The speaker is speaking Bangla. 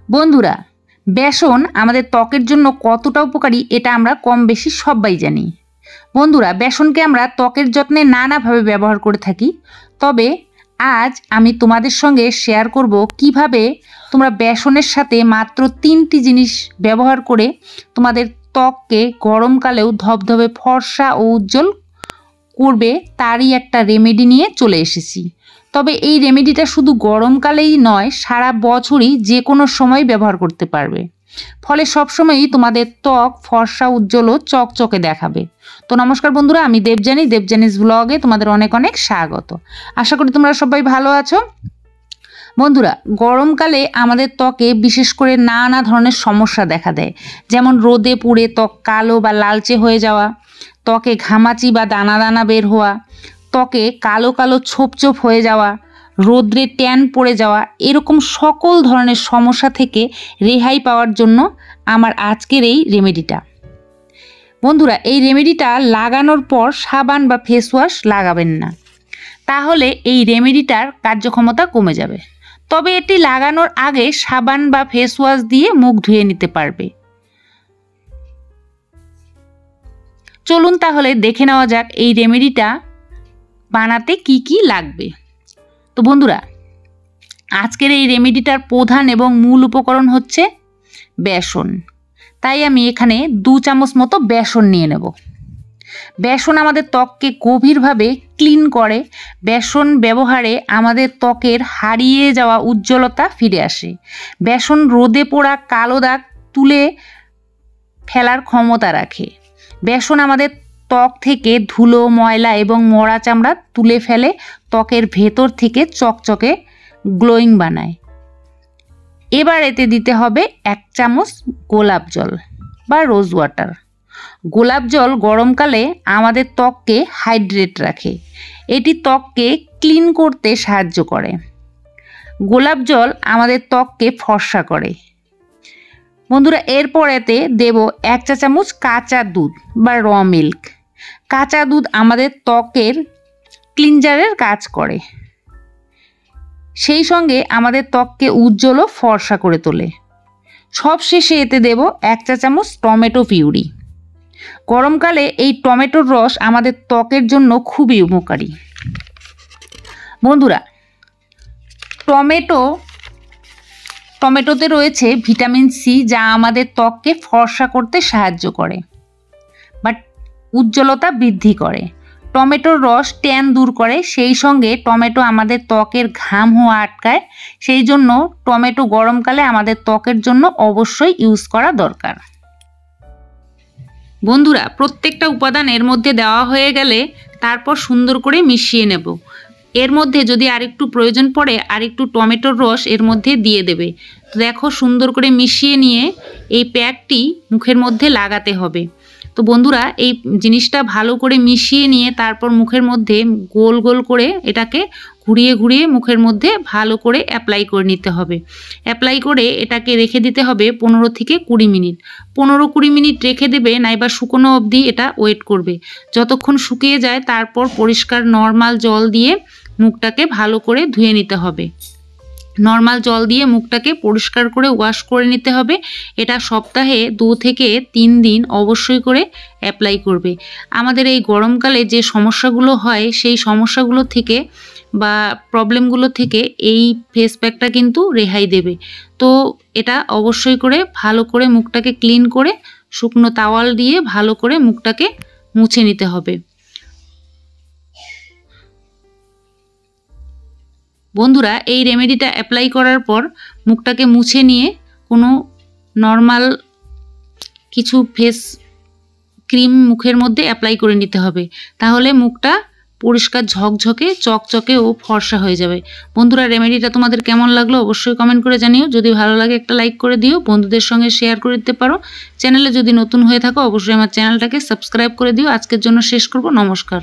বন্ধুরা, বেসন আমাদের ত্বকের জন্য কতটা উপকারী এটা আমরা কম বেশি সবাই জানি। বন্ধুরা, বেসনকে আমরা ত্বকের যত্নে নানাভাবে ব্যবহার করে থাকি। তবে আজ আমি তোমাদের সঙ্গে শেয়ার করব কিভাবে তোমরা বেসনের সাথে মাত্র 3টি জিনিস ব্যবহার করে তোমাদের ত্বককে গরমকালেও ধবধবে ফর্সা ও উজ্জ্বল করবে, তারই একটা রেমেডি নিয়ে চলে এসেছি। তবে এই রেমেডিটা শুধু গরমকালেই নয়, সারা বছরই যে কোনো সময় ব্যবহার করতে পারবে। ফলে সবসময়ই তোমাদের ত্বক ফর্সা উজ্জ্বল ও চকচকে দেখাবে। তো নমস্কার বন্ধুরা, আমি দেবজানিস ব্লগে তোমাদের অনেক অনেক স্বাগত। আশা করি তোমরা সবাই ভালো আছো। বন্ধুরা, গরমকালে আমাদের ত্বকে বিশেষ করে নানা ধরনের সমস্যা দেখা দেয়, যেমন রোদে পুড়ে ত্বক কালো বা লালচে হয়ে যাওয়া, ত্বকে ঘামাচি বা দানা দানা বের হওয়া, ত্বকে কালো কালো ছোপ ছোপ হয়ে যাওয়া, রোদ্রে ট্যান পড়ে যাওয়া, এরকম সকল ধরনের সমস্যা থেকে রেহাই পাওয়ার জন্য আমার আজকের এই রেমেডিটা। বন্ধুরা, এই রেমেডিটা লাগানোর পর সাবান বা ফেস ওয়াশ লাগাবেন না, তাহলে এই রেমেডিটার কার্যক্ষমতা কমে যাবে। তবে এটি লাগানোর আগে সাবান বা ফেস ওয়াশ দিয়ে মুখ ধুয়ে নিতে পারবে। চলুন তাহলে দেখে নেওয়া যাক এই রেমেডিটা বানাতে কি কি লাগবে। তো বন্ধুরা, আজকের এই রেমেডিটার প্রধান এবং মূল উপকরণ হচ্ছে বেসন। তাই আমি এখানে 2 চামচ মতো বেসন নিয়ে নেব। বেসন আমাদের ত্বককে গভীরভাবে ক্লিন করে। বেসন ব্যবহারে আমাদের ত্বকের হারিয়ে যাওয়া উজ্জ্বলতা ফিরে আসে। বেসন রোদে পোড়া কালো দাগ তুলে ফেলার ক্ষমতা রাখে। বেসন আমাদের ত্বক থেকে ধুলো, ময়লা এবং মরা চামড়া তুলে ফেলে, ত্বকের ভেতর থেকে চকচকে গ্লোয়িং বানায়। এবার এতে দিতে হবে 1 চামচ গোলাপ জল বা রোজ ওয়াটার। গোলাপ জল গরমকালে আমাদের ত্বককে হাইড্রেট রাখে। এটি ত্বককে ক্লিন করতে সাহায্য করে। গোলাপ জল আমাদের ত্বককে ফর্সা করে। বন্ধুরা, এরপর এতে দেব 1 চা চামচ কাঁচা দুধ বা র মিল্ক। কাঁচা দুধ আমাদের ত্বকের ক্লিনজারের কাজ করে, সেই সঙ্গে আমাদের ত্বককে উজ্জ্বল ও ফর্সা করে তোলে। সবশেষে এতে দেব 1 চা চামচ টমেটো পিউরি। গরমকালে এই টমেটোর রস আমাদের ত্বকের জন্য খুবই উপকারী। বন্ধুরা, টমেটোতে রয়েছে ভিটামিন সি, যা আমাদের ত্বককে ফর্সা করতে সাহায্য করে বা উজ্জ্বলতা বৃদ্ধি করে। টমেটোর রস ট্যান দূর করে, সেই সঙ্গে টমেটো আমাদের ত্বকের ঘাম হওয়া আটকায়। সেই জন্য টমেটো গরমকালে আমাদের ত্বকের জন্য অবশ্যই ইউজ করা দরকার। বন্ধুরা, প্রত্যেকটা উপাদান এর মধ্যে দেওয়া হয়ে গেলে তারপর সুন্দর করে মিশিয়ে নেব। এর মধ্যে যদি আরেকটু প্রয়োজন পড়ে আরেকটু টমেটোর রস এর মধ্যে দিয়ে দেবে। তো দেখো, সুন্দর করে মিশিয়ে নিয়ে এই প্যাকটি মুখের মধ্যে লাগাতে হবে। তো বন্ধুরা, এই জিনিসটা ভালো করে মিশিয়ে নিয়ে তারপর মুখের মধ্যে গোল গোল করে এটাকে ঘুরিয়ে ঘুরিয়ে মুখের মধ্যে ভালো করে অ্যাপ্লাই করে নিতে হবে। অ্যাপ্লাই করে এটাকে রেখে দিতে হবে 15 থেকে 20 মিনিট। 15-20 মিনিট রেখে দেবে, নাইবা শুকনো অবধি এটা ওয়েট করবে। যতক্ষণ শুকিয়ে যায় তারপর পরিষ্কার নর্মাল জল দিয়ে মুখটাকে ভালো করে ধুয়ে নিতে হবে। নর্মাল জল দিয়ে মুখটাকে পরিষ্কার করে ওয়াশ করে নিতে হবে। এটা সপ্তাহে 2 থেকে 3 দিন অবশ্যই করে অ্যাপ্লাই করবে। আমাদের এই গরমকালে যে সমস্যাগুলো হয় সেই সমস্যাগুলো থেকে বা প্রবলেমগুলো থেকে এই ফেস প্যাকটা কিন্তু রেহাই দেবে। তো এটা অবশ্যই করে ভালো করে মুখটাকে ক্লিন করে শুকনো তাওয়াল দিয়ে ভালো করে মুখটাকে মুছে নিতে হবে। বন্ধুরা, এই রেমেডিটা অ্যাপ্লাই করার পর মুখটাকে মুছে নিয়ে কোনো নর্মাল কিছু ফেস ক্রিম মুখের মধ্যে অ্যাপ্লাই করে নিতে হবে। তাহলে মুখটা পরিষ্কার ঝকঝকে চকচকে ও ফর্সা হয়ে যাবে। বন্ধুরা, রেমেডিটা তোমাদের কেমন লাগলো অবশ্যই কমেন্ট করে জানিও। যদি ভালো লাগে একটা লাইক করে দিও, বন্ধুদের সঙ্গে শেয়ার করে দিতে পারো। চ্যানেলে যদি নতুন হয়ে থাকো অবশ্যই আমার চ্যানেলটাকে সাবস্ক্রাইব করে দিও। আজকের জন্য শেষ করব। নমস্কার।